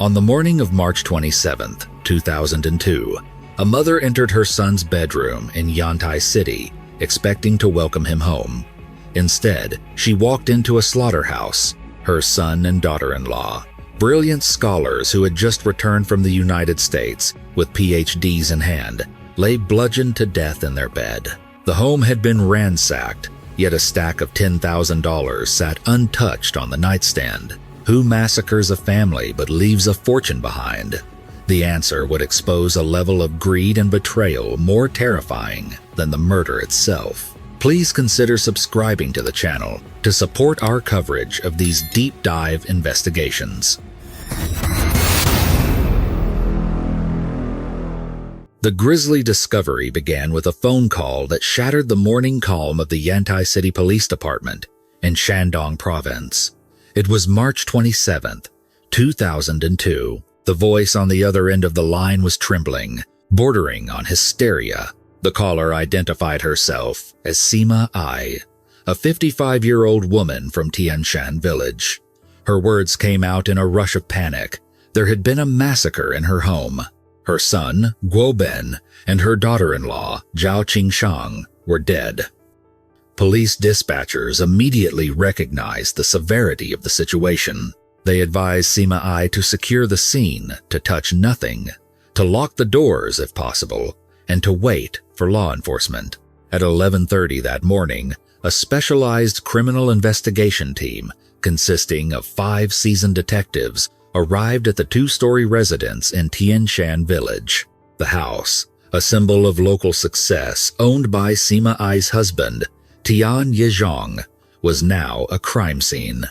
On the morning of March 27, 2002, a mother entered her son's bedroom in Yantai City, expecting to welcome him home. Instead, she walked into a slaughterhouse. Her son and daughter-in-law, brilliant scholars who had just returned from the United States with PhDs in hand, lay bludgeoned to death in their bed. The home had been ransacked, yet a stack of $10,000 sat untouched on the nightstand. Who massacres a family but leaves a fortune behind? The answer would expose a level of greed and betrayal more terrifying than the murder itself. Please consider subscribing to the channel to support our coverage of these deep dive investigations. The grisly discovery began with a phone call that shattered the morning calm of the Yantai City Police Department in Shandong Province. It was March 27, 2002. The voice on the other end of the line was trembling, bordering on hysteria. The caller identified herself as Sima Ai, a 55-year-old woman from Tianshan village. Her words came out in a rush of panic. There had been a massacre in her home. Her son, Guo Ben, and her daughter-in-law, Zhao Qingshang, were dead. Police dispatchers immediately recognized the severity of the situation. They advised Sima Ai to secure the scene, to touch nothing, to lock the doors if possible, and to wait for law enforcement. At 11:30 that morning, a specialized criminal investigation team consisting of 5 seasoned detectives arrived at the 2-story residence in Tianshan village. The house, a symbol of local success owned by Sima Ai's husband, Tian Yezhong, was now a crime scene.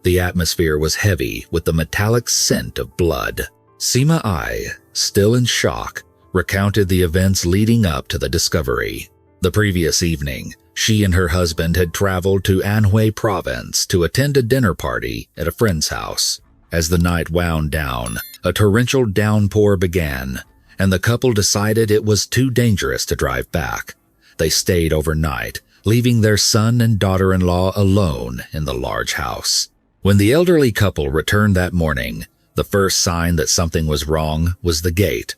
The atmosphere was heavy with the metallic scent of blood. Sima Ai, still in shock, recounted the events leading up to the discovery. The previous evening, she and her husband had traveled to Anhui Province to attend a dinner party at a friend's house. As the night wound down, a torrential downpour began, and the couple decided it was too dangerous to drive back. They stayed overnight, leaving their son and daughter-in-law alone in the large house. When the elderly couple returned that morning, the first sign that something was wrong was the gate.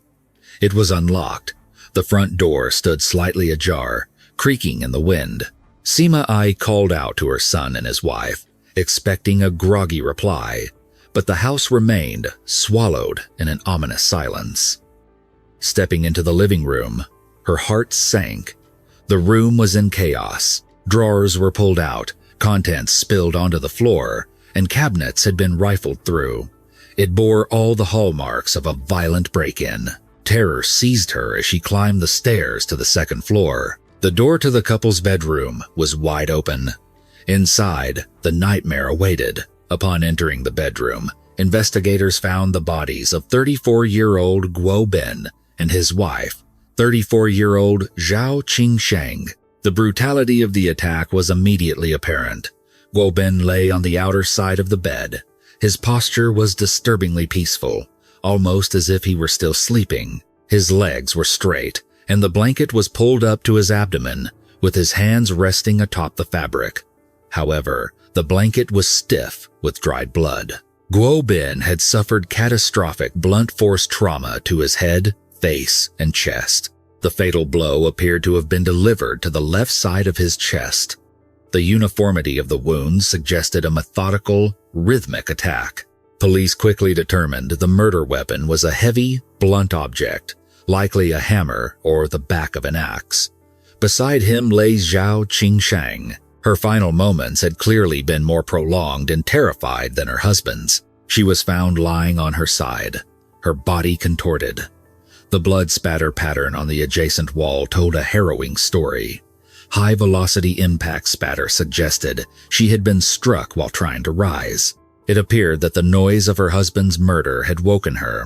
It was unlocked. The front door stood slightly ajar, creaking in the wind. Sima Ai called out to her son and his wife, expecting a groggy reply, but the house remained swallowed in an ominous silence. Stepping into the living room, her heart sank. The room was in chaos. Drawers were pulled out, contents spilled onto the floor, and cabinets had been rifled through. It bore all the hallmarks of a violent break-in. Terror seized her as she climbed the stairs to the second floor. The door to the couple's bedroom was wide open. Inside, the nightmare awaited. Upon entering the bedroom, investigators found the bodies of 34-year-old Guo Ben and his wife, 34-year-old Zhao Qingshang. The brutality of the attack was immediately apparent. Guo Ben lay on the outer side of the bed. His posture was disturbingly peaceful, almost as if he were still sleeping. His legs were straight, and the blanket was pulled up to his abdomen, with his hands resting atop the fabric. However, the blanket was stiff with dried blood. Guo Ben had suffered catastrophic blunt force trauma to his head, face, and chest. The fatal blow appeared to have been delivered to the left side of his chest. The uniformity of the wounds suggested a methodical, rhythmic attack. Police quickly determined the murder weapon was a heavy, blunt object, likely a hammer or the back of an axe. Beside him lay Zhao Qingshang. Her final moments had clearly been more prolonged and terrified than her husband's. She was found lying on her side, her body contorted. The blood spatter pattern on the adjacent wall told a harrowing story. High-velocity impact spatter suggested she had been struck while trying to rise. It appeared that the noise of her husband's murder had woken her.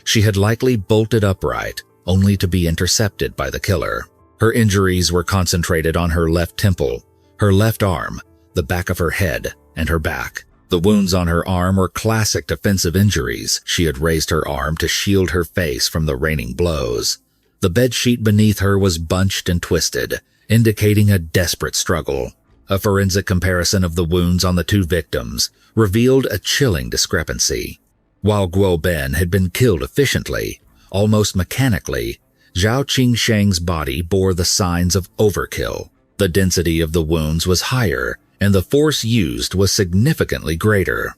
She had likely bolted upright, only to be intercepted by the killer. Her injuries were concentrated on her left temple, her left arm, the back of her head, and her back. The wounds on her arm were classic defensive injuries. She had raised her arm to shield her face from the raining blows. The bedsheet beneath her was bunched and twisted, indicating a desperate struggle. A forensic comparison of the wounds on the two victims revealed a chilling discrepancy. While Guo Ben had been killed efficiently, almost mechanically, Zhao Qingsheng's body bore the signs of overkill. The density of the wounds was higher, and the force used was significantly greater.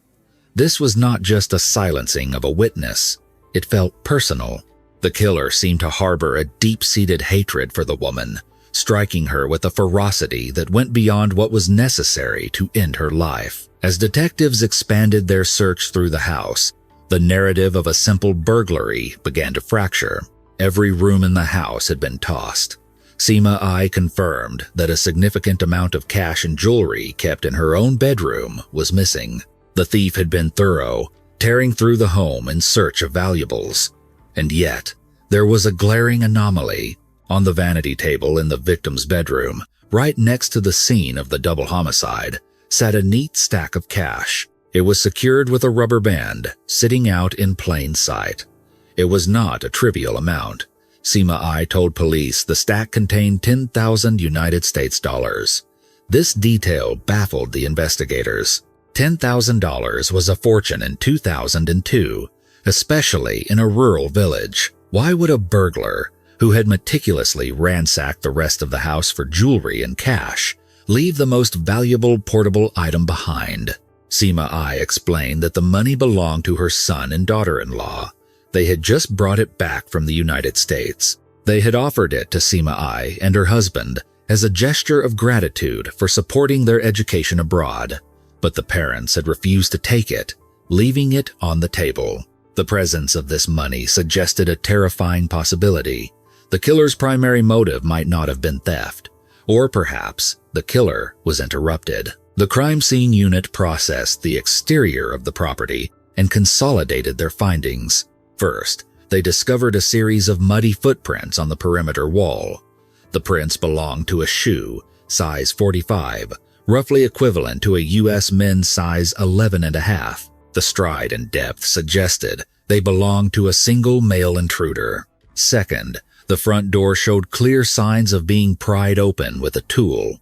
This was not just a silencing of a witness. It felt personal. The killer seemed to harbor a deep-seated hatred for the woman, striking her with a ferocity that went beyond what was necessary to end her life. As detectives expanded their search through the house, the narrative of a simple burglary began to fracture. Every room in the house had been tossed. Sima Ai confirmed that a significant amount of cash and jewelry kept in her own bedroom was missing. The thief had been thorough, tearing through the home in search of valuables. And yet, there was a glaring anomaly. On the vanity table in the victim's bedroom, right next to the scene of the double homicide, sat a neat stack of cash. It was secured with a rubber band, sitting out in plain sight. It was not a trivial amount. Sima Ai told police the stack contained 10,000 United States dollars. This detail baffled the investigators. $10,000 was a fortune in 2002, especially in a rural village. Why would a burglar, who had meticulously ransacked the rest of the house for jewelry and cash, leave the most valuable portable item behind? Sima Ai explained that the money belonged to her son and daughter-in-law. They had just brought it back from the United States. They had offered it to Sima Ai and her husband as a gesture of gratitude for supporting their education abroad, but the parents had refused to take it, leaving it on the table. The presence of this money suggested a terrifying possibility. The killer's primary motive might not have been theft, or perhaps the killer was interrupted. The crime scene unit processed the exterior of the property and consolidated their findings. First, they discovered a series of muddy footprints on the perimeter wall. The prints belonged to a shoe, size 45, roughly equivalent to a U.S. men's size 11.5. The stride and depth suggested they belonged to a single male intruder. Second, the front door showed clear signs of being pried open with a tool.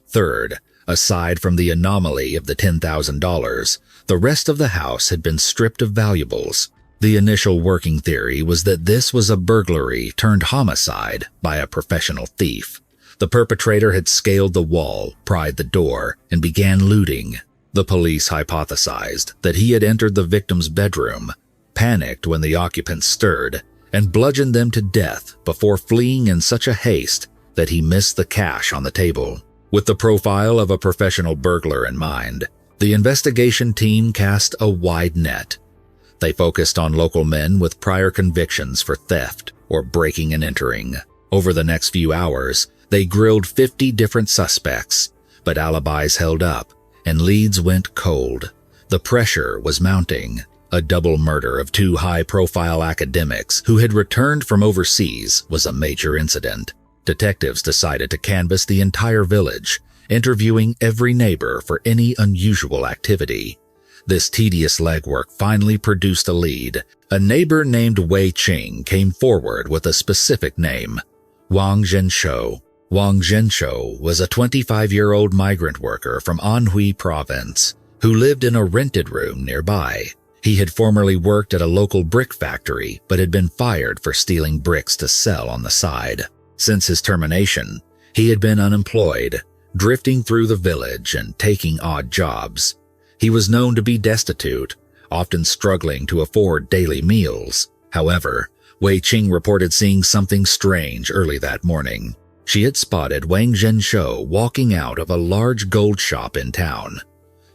Third, aside from the anomaly of the $10,000, the rest of the house had been stripped of valuables. The initial working theory was that this was a burglary turned homicide by a professional thief. The perpetrator had scaled the wall, pried the door, and began looting. The police hypothesized that he had entered the victim's bedroom, panicked when the occupants stirred, and bludgeoned them to death before fleeing in such a haste that he missed the cash on the table. With the profile of a professional burglar in mind, the investigation team cast a wide net. They focused on local men with prior convictions for theft or breaking and entering. Over the next few hours, they grilled 50 different suspects, but alibis held up and leads went cold. The pressure was mounting. A double murder of two high-profile academics who had returned from overseas was a major incident. Detectives decided to canvass the entire village, interviewing every neighbor for any unusual activity. This tedious legwork finally produced a lead. A neighbor named Wei Qing came forward with a specific name: Wang Zhenshou. Wang Zhenshou was a 25-year-old migrant worker from Anhui province who lived in a rented room nearby. He had formerly worked at a local brick factory but had been fired for stealing bricks to sell on the side. Since his termination, he had been unemployed, drifting through the village and taking odd jobs. He was known to be destitute, often struggling to afford daily meals. However, Wei Qing reported seeing something strange early that morning. She had spotted Wang Zhenshou walking out of a large gold shop in town.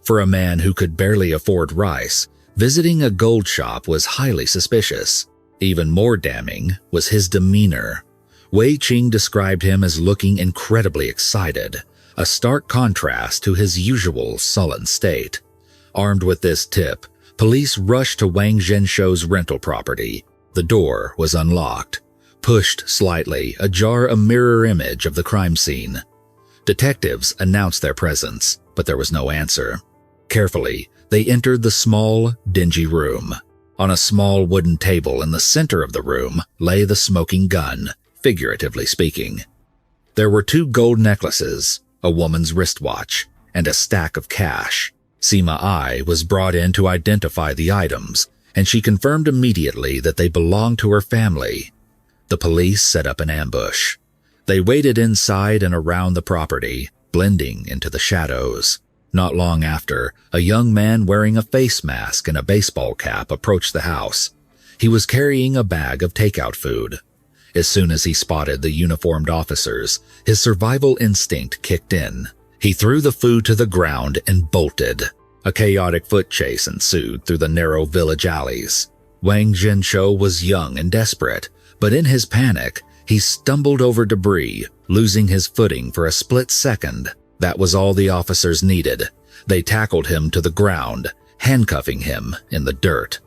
For a man who could barely afford rice, visiting a gold shop was highly suspicious. Even more damning was his demeanor. Wei Qing described him as looking incredibly excited, a stark contrast to his usual sullen state. Armed with this tip, police rushed to Wang Zhenshou's rental property. The door was unlocked. Pushed slightly, ajar a mirror image of the crime scene. Detectives announced their presence, but there was no answer. Carefully, they entered the small, dingy room. On a small wooden table in the center of the room lay the smoking gun, figuratively speaking. There were 2 gold necklaces, a woman's wristwatch, and a stack of cash. Sima Ai was brought in to identify the items, and she confirmed immediately that they belonged to her family. The police set up an ambush. They waited inside and around the property, blending into the shadows. Not long after, a young man wearing a face mask and a baseball cap approached the house. He was carrying a bag of takeout food. As soon as he spotted the uniformed officers, his survival instinct kicked in. He threw the food to the ground and bolted. A chaotic foot chase ensued through the narrow village alleys. Wang Zhenshou was young and desperate, but in his panic, he stumbled over debris, losing his footing for a split second. That was all the officers needed. They tackled him to the ground, handcuffing him in the dirt.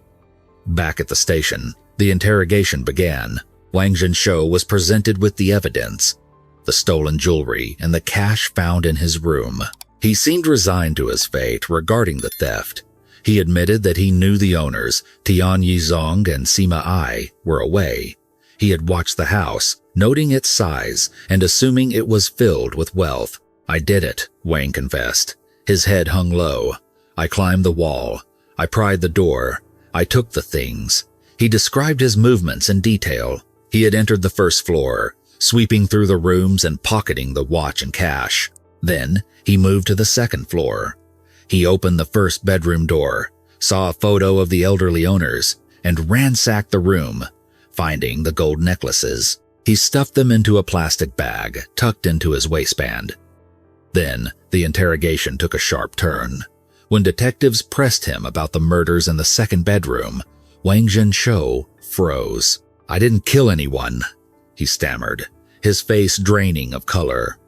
Back at the station, the interrogation began. Wang Zhenshou was presented with the evidence, the stolen jewelry and the cash found in his room. He seemed resigned to his fate regarding the theft. He admitted that he knew the owners, Tian Yizong and Sima Ai, were away. He had watched the house, noting its size and assuming it was filled with wealth. "I did it," Wang confessed. His head hung low. "I climbed the wall. I pried the door. I took the things." He described his movements in detail. He had entered the first floor, sweeping through the rooms and pocketing the watch and cash. Then, he moved to the second floor. He opened the first bedroom door, saw a photo of the elderly owners, and ransacked the room, finding the gold necklaces. He stuffed them into a plastic bag tucked into his waistband. Then, the interrogation took a sharp turn. When detectives pressed him about the murders in the second bedroom, Wang Zhenshou froze. "I didn't kill anyone," he stammered, his face draining of color.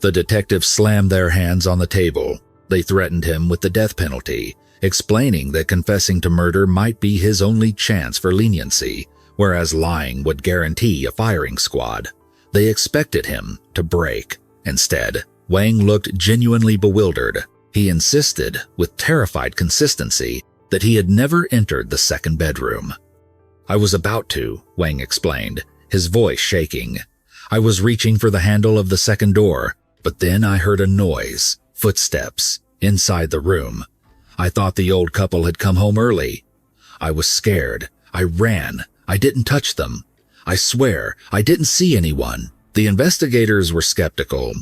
The detectives slammed their hands on the table. They threatened him with the death penalty, explaining that confessing to murder might be his only chance for leniency, whereas lying would guarantee a firing squad. They expected him to break. Instead, Wang looked genuinely bewildered. He insisted, with terrified consistency, that he had never entered the second bedroom. "I was about to," Wang explained, his voice shaking. "I was reaching for the handle of the second door, but then I heard a noise, footsteps, inside the room. I thought the old couple had come home early. I was scared. I ran. I didn't touch them. I swear, I didn't see anyone." The investigators were skeptical.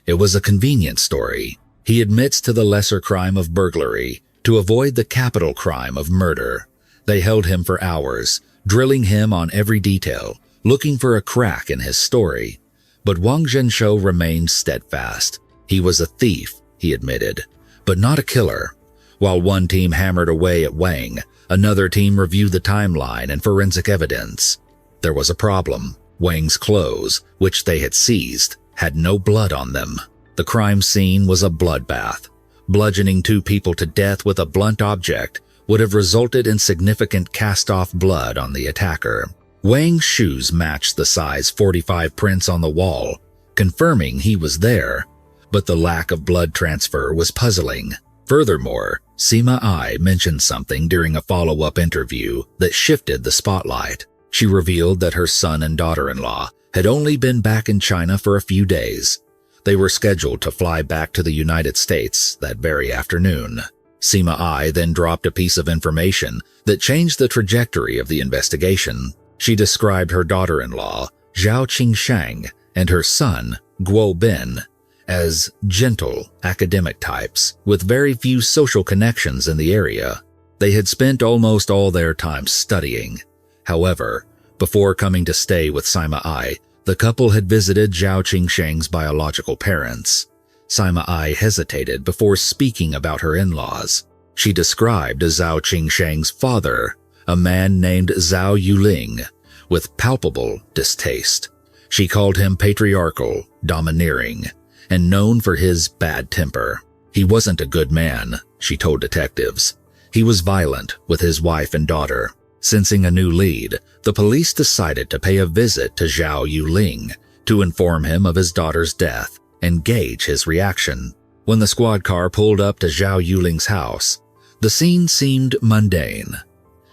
It was a convenient story. He admits to the lesser crime of burglary to avoid the capital crime of murder. They held him for hours, drilling him on every detail, looking for a crack in his story. But Wang Zhenshou remained steadfast. He was a thief, he admitted, but not a killer. While one team hammered away at Wang, another team reviewed the timeline and forensic evidence. There was a problem. Wang's clothes, which they had seized, had no blood on them. The crime scene was a bloodbath. Bludgeoning two people to death with a blunt object would have resulted in significant cast-off blood on the attacker. Wang's shoes matched the size 45 prints on the wall, confirming he was there, but the lack of blood transfer was puzzling. Furthermore, Sima Ai mentioned something during a follow-up interview that shifted the spotlight. She revealed that her son and daughter-in-law had only been back in China for a few days. They were scheduled to fly back to the United States that very afternoon. Sima Ai then dropped a piece of information that changed the trajectory of the investigation. She described her daughter-in-law, Zhao Qingshang, and her son, Guo Bin, as gentle academic types with very few social connections in the area. They had spent almost all their time studying. However, before coming to stay with Sima Ai, the couple had visited Zhao Qingshang's biological parents. Sima Ai hesitated before speaking about her in-laws. She described Zhao Qingshang's father, a man named Zhao Yuling, with palpable distaste. She called him patriarchal, domineering, and known for his bad temper. He wasn't a good man, she told detectives. He was violent with his wife and daughter. Sensing a new lead, the police decided to pay a visit to Zhao Yuling to inform him of his daughter's death and gauge his reaction. When the squad car pulled up to Zhao Yuling's house, the scene seemed mundane.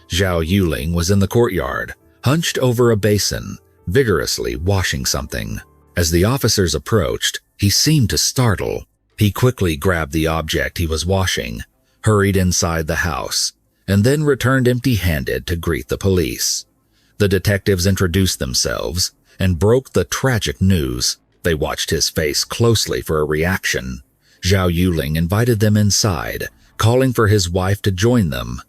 Zhao Yuling was in the courtyard, hunched over a basin, vigorously washing something. As the officers approached, he seemed to startle. He quickly grabbed the object he was washing, hurried inside the house, and then returned empty-handed to greet the police. The detectives introduced themselves and broke the tragic news. They watched his face closely for a reaction. Zhao Yuling invited them inside, calling for his wife to join them.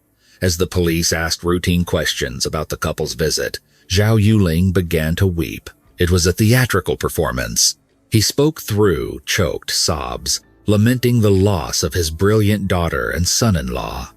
As the police asked routine questions about the couple's visit, Zhao Yuling began to weep. It was a theatrical performance. He spoke through choked sobs, lamenting the loss of his brilliant daughter and son-in-law.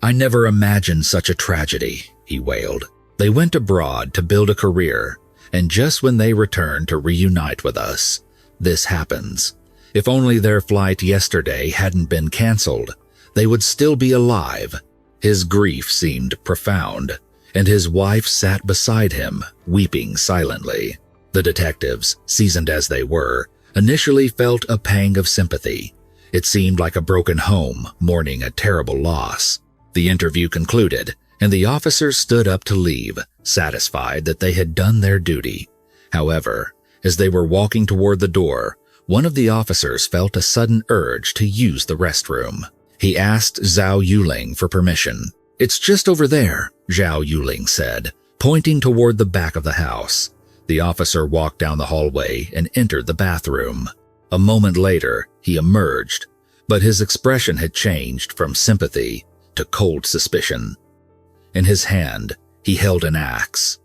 "I never imagined such a tragedy," he wailed. "They went abroad to build a career, and just when they returned to reunite with us, this happens. If only their flight yesterday hadn't been canceled, they would still be alive." His grief seemed profound, and his wife sat beside him, weeping silently. The detectives, seasoned as they were, initially felt a pang of sympathy. It seemed like a broken home mourning a terrible loss. The interview concluded, and the officers stood up to leave, satisfied that they had done their duty. However, as they were walking toward the door, one of the officers felt a sudden urge to use the restroom. He asked Zhao Yuling for permission. "It's just over there," Zhao Yuling said, pointing toward the back of the house. The officer walked down the hallway and entered the bathroom. A moment later, he emerged, but his expression had changed from sympathy to cold suspicion. In his hand, he held an axe.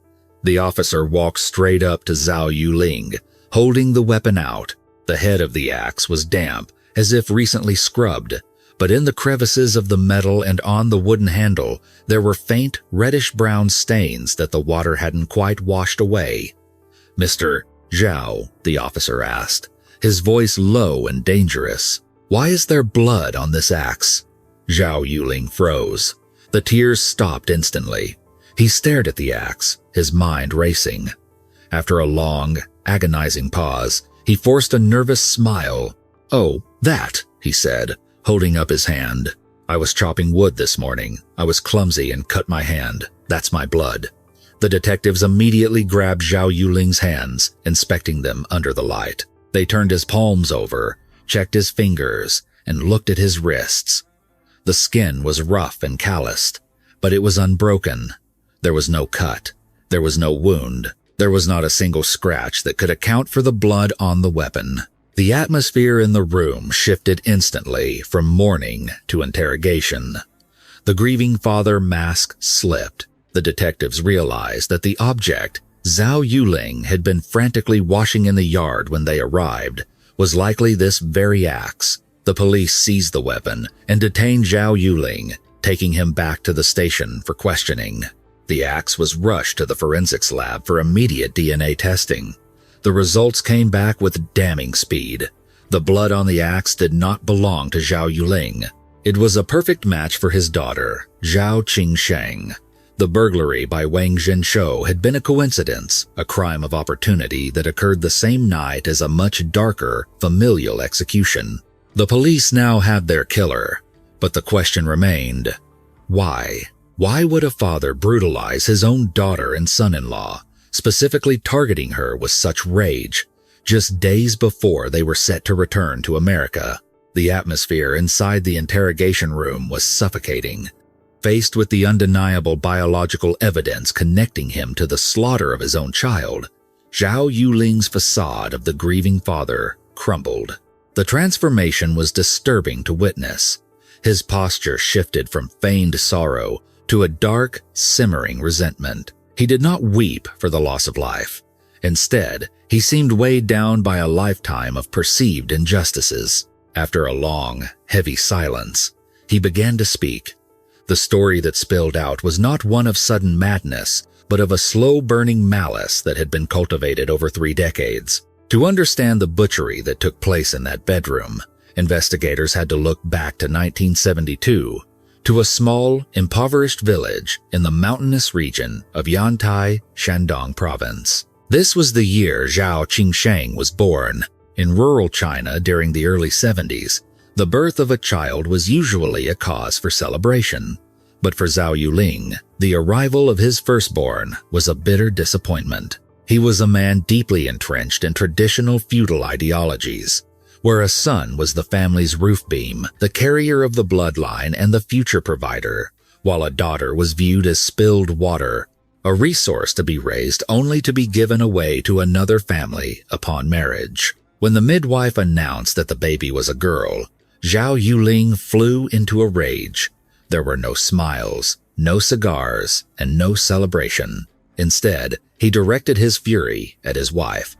The officer walked straight up to Zhao Yuling, holding the weapon out. The head of the axe was damp, as if recently scrubbed, but in the crevices of the metal and on the wooden handle, there were faint reddish-brown stains that the water hadn't quite washed away. "Mr. Zhao," the officer asked, his voice low and dangerous, "why is there blood on this axe?" Zhao Yuling froze. The tears stopped instantly. He stared at the axe, his mind racing. After a long, agonizing pause, he forced a nervous smile. "Oh, that," he said, holding up his hand. "I was chopping wood this morning. I was clumsy and cut my hand. That's my blood." The detectives immediately grabbed Zhao Yuling's hands, inspecting them under the light. They turned his palms over, checked his fingers, and looked at his wrists. The skin was rough and calloused, but it was unbroken. There was no cut. There was no wound. There was not a single scratch that could account for the blood on the weapon. The atmosphere in the room shifted instantly from mourning to interrogation. The grieving father mask slipped. The detectives realized that the object Zhao Yuling had been frantically washing in the yard when they arrived was likely this very axe. The police seized the weapon and detained Zhao Yuling, taking him back to the station for questioning. The axe was rushed to the forensics lab for immediate DNA testing. The results came back with damning speed. The blood on the axe did not belong to Zhao Yuling. It was a perfect match for his daughter, Zhao Qingsheng. The burglary by Wang Zhenshou had been a coincidence, a crime of opportunity that occurred the same night as a much darker, familial execution. The police now had their killer, but the question remained, why? Why would a father brutalize his own daughter and son-in-law, specifically targeting her with such rage, just days before they were set to return to America? The atmosphere inside the interrogation room was suffocating. Faced with the undeniable biological evidence connecting him to the slaughter of his own child, Zhao Yuling's facade of the grieving father crumbled. The transformation was disturbing to witness. His posture shifted from feigned sorrow to a dark, simmering resentment. He did not weep for the loss of life. Instead, he seemed weighed down by a lifetime of perceived injustices. After a long, heavy silence, he began to speak. The story that spilled out was not one of sudden madness, but of a slow-burning malice that had been cultivated over 3 decades. To understand the butchery that took place in that bedroom, investigators had to look back to 1972, to a small, impoverished village in the mountainous region of Yantai, Shandong province. This was the year Zhao Qingsheng was born. In rural China during the early 70s, the birth of a child was usually a cause for celebration. But for Zhao Yuling, the arrival of his firstborn was a bitter disappointment. He was a man deeply entrenched in traditional feudal ideologies, where a son was the family's roof beam, the carrier of the bloodline and the future provider, while a daughter was viewed as spilled water, a resource to be raised only to be given away to another family upon marriage. When the midwife announced that the baby was a girl, Zhao Yuling flew into a rage. There were no smiles, no cigars, and no celebration. Instead, he directed his fury at his wife.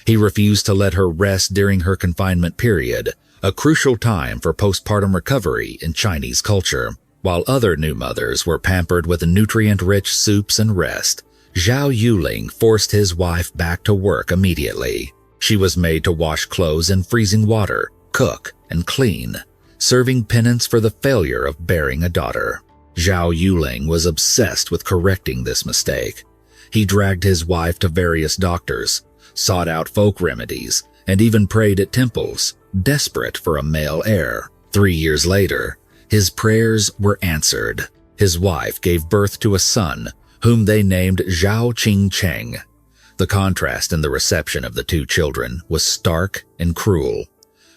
He refused to let her rest during her confinement period, a crucial time for postpartum recovery in Chinese culture. While other new mothers were pampered with nutrient-rich soups and rest, Zhao Yuling forced his wife back to work immediately. She was made to wash clothes in freezing water, cook, and clean, serving penance for the failure of bearing a daughter. Zhao Yuling was obsessed with correcting this mistake. He dragged his wife to various doctors, sought out folk remedies, and even prayed at temples, desperate for a male heir. 3 years later, his prayers were answered. His wife gave birth to a son, whom they named Zhao Qingcheng. The contrast in the reception of the two children was stark and cruel.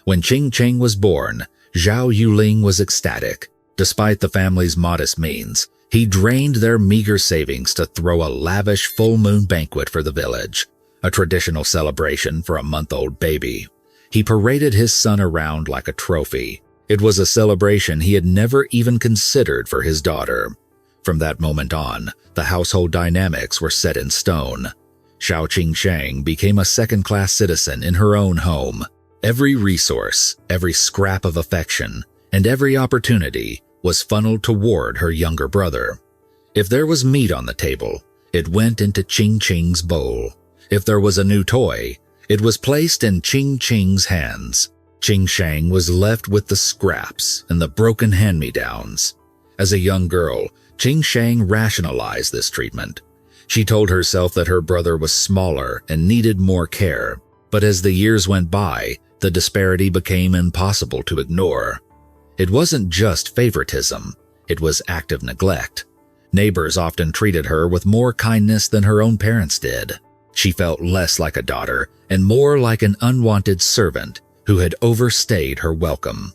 When Qingcheng was born, Zhao Yuling was ecstatic. Despite the family's modest means, he drained their meager savings to throw a lavish full moon banquet for the village, a traditional celebration for a month-old baby. He paraded his son around like a trophy. It was a celebration he had never even considered for his daughter. From that moment on, the household dynamics were set in stone. Zhao Qingsheng became a second-class citizen in her own home. Every resource, every scrap of affection, and every opportunity was funneled toward her younger brother. If there was meat on the table, it went into Qingqing's bowl. If there was a new toy, it was placed in Qingqing's hands. Qingsheng was left with the scraps and the broken hand-me-downs. As a young girl, Qingsheng rationalized this treatment. She told herself that her brother was smaller and needed more care, but as the years went by, the disparity became impossible to ignore. It wasn't just favoritism, it was active neglect. Neighbors often treated her with more kindness than her own parents did. She felt less like a daughter and more like an unwanted servant who had overstayed her welcome.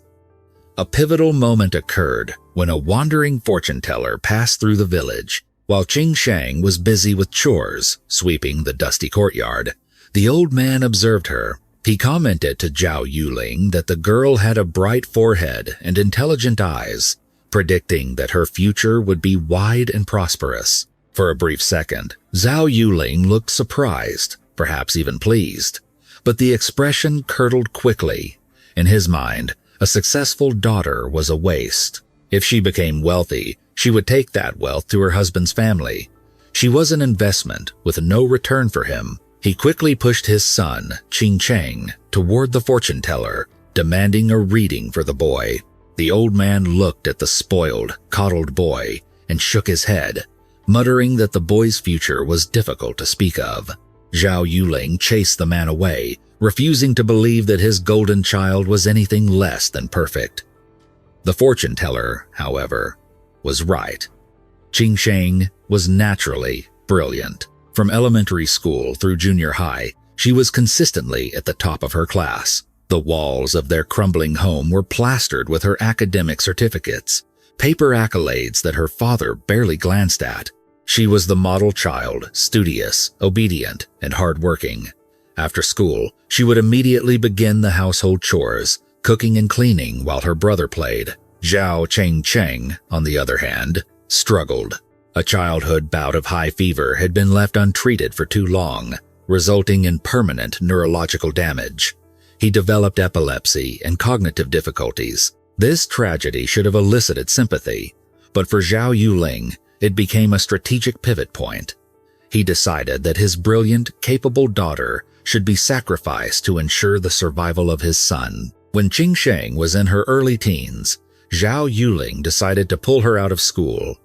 A pivotal moment occurred when a wandering fortune-teller passed through the village. While Qingsheng was busy with chores, sweeping the dusty courtyard, the old man observed her. He commented to Zhao Yuling that the girl had a bright forehead and intelligent eyes, predicting that her future would be wide and prosperous. For a brief second, Zhao Yuling looked surprised, perhaps even pleased. But the expression curdled quickly. In his mind, a successful daughter was a waste. If she became wealthy, she would take that wealth to her husband's family. She was an investment with no return for him. He quickly pushed his son, Qingcheng, toward the fortune-teller, demanding a reading for the boy. The old man looked at the spoiled, coddled boy and shook his head, muttering that the boy's future was difficult to speak of. Zhao Yuling chased the man away, refusing to believe that his golden child was anything less than perfect. The fortune-teller, however, was right. Qingsheng was naturally brilliant. From elementary school through junior high, she was consistently at the top of her class. The walls of their crumbling home were plastered with her academic certificates, paper accolades that her father barely glanced at. She was the model child, studious, obedient, and hardworking. After school, she would immediately begin the household chores, cooking and cleaning while her brother played. Zhao Qingcheng, on the other hand, struggled. A childhood bout of high fever had been left untreated for too long, resulting in permanent neurological damage. He developed epilepsy and cognitive difficulties. This tragedy should have elicited sympathy, but for Zhao Yuling, it became a strategic pivot point. He decided that his brilliant, capable daughter should be sacrificed to ensure the survival of his son. When Qingsheng was in her early teens, Zhao Yuling decided to pull her out of school.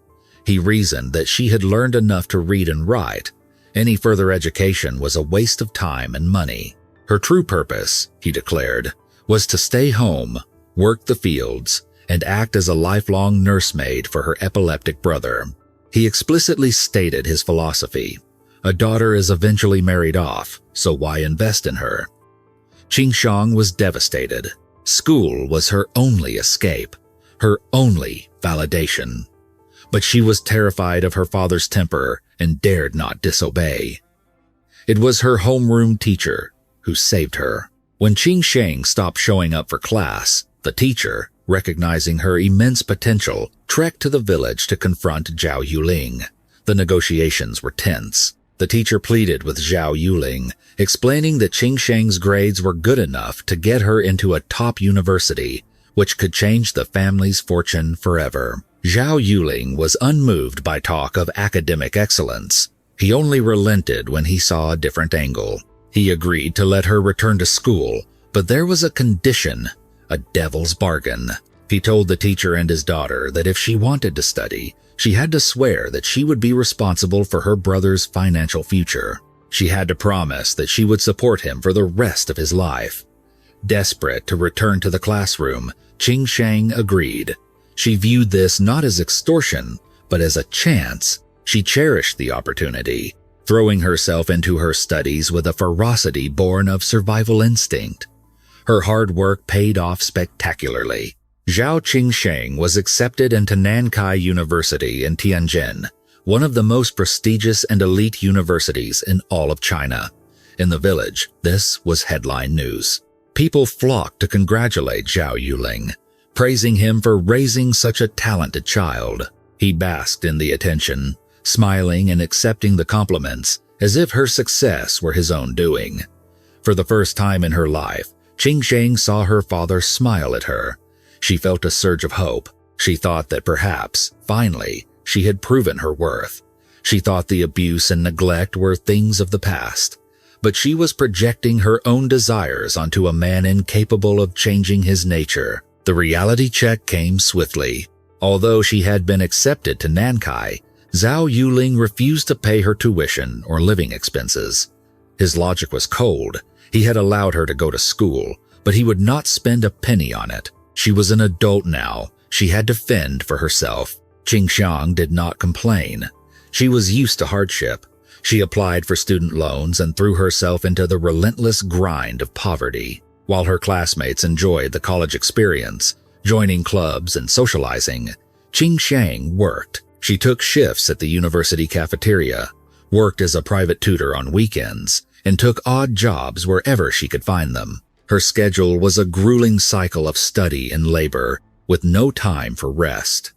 He reasoned that she had learned enough to read and write. Any further education was a waste of time and money. Her true purpose, he declared, was to stay home, work the fields, and act as a lifelong nursemaid for her epileptic brother. He explicitly stated his philosophy: a daughter is eventually married off, so why invest in her? Qingsheng was devastated. School was her only escape, her only validation. but she was terrified of her father's temper and dared not disobey. It was her homeroom teacher who saved her. When Qing Sheng stopped showing up for class, the teacher, recognizing her immense potential, trekked to the village to confront Zhao Yuling. The negotiations were tense. The teacher pleaded with Zhao Yuling, explaining that Qing Sheng's grades were good enough to get her into a top university, which could change the family's fortune forever. Zhao Yuling was unmoved by talk of academic excellence. He only relented when he saw a different angle. He agreed to let her return to school, but there was a condition, a devil's bargain. He told the teacher and his daughter that if she wanted to study, she had to swear that she would be responsible for her brother's financial future. She had to promise that she would support him for the rest of his life. Desperate to return to the classroom, Qing Sheng agreed. She viewed this not as extortion, but as a chance. She cherished the opportunity, throwing herself into her studies with a ferocity born of survival instinct. Her hard work paid off spectacularly. Zhao Qingsheng was accepted into Nankai University in Tianjin, one of the most prestigious and elite universities in all of China. In the village, this was headline news. People flocked to congratulate Zhao Yuling, praising him for raising such a talented child. He basked in the attention, smiling and accepting the compliments as if her success were his own doing. For the first time in her life, Qingsheng saw her father smile at her. She felt a surge of hope. She thought that perhaps, finally, she had proven her worth. She thought the abuse and neglect were things of the past. But she was projecting her own desires onto a man incapable of changing his nature. The reality check came swiftly. Although she had been accepted to Nankai, Zhao Yuling refused to pay her tuition or living expenses. His logic was cold. He had allowed her to go to school, but he would not spend a penny on it. She was an adult now. She had to fend for herself. Qingxiang did not complain. She was used to hardship. She applied for student loans and threw herself into the relentless grind of poverty. While her classmates enjoyed the college experience, joining clubs and socializing, Qingxiang worked. She took shifts at the university cafeteria, worked as a private tutor on weekends, and took odd jobs wherever she could find them. Her schedule was a grueling cycle of study and labor, with no time for rest.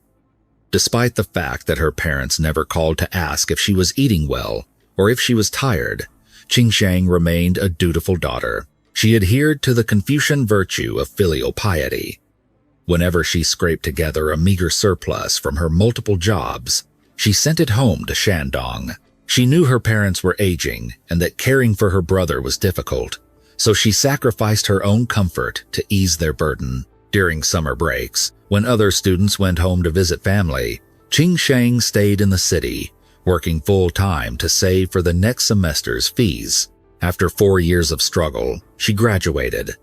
Despite the fact that her parents never called to ask if she was eating well or if she was tired, Qingsheng remained a dutiful daughter. She adhered to the Confucian virtue of filial piety. Whenever she scraped together a meager surplus from her multiple jobs, she sent it home to Shandong. She knew her parents were aging and that caring for her brother was difficult, so she sacrificed her own comfort to ease their burden. During summer breaks, when other students went home to visit family, Qingsheng stayed in the city, working full-time to save for the next semester's fees. After 4 years of struggle, she graduated.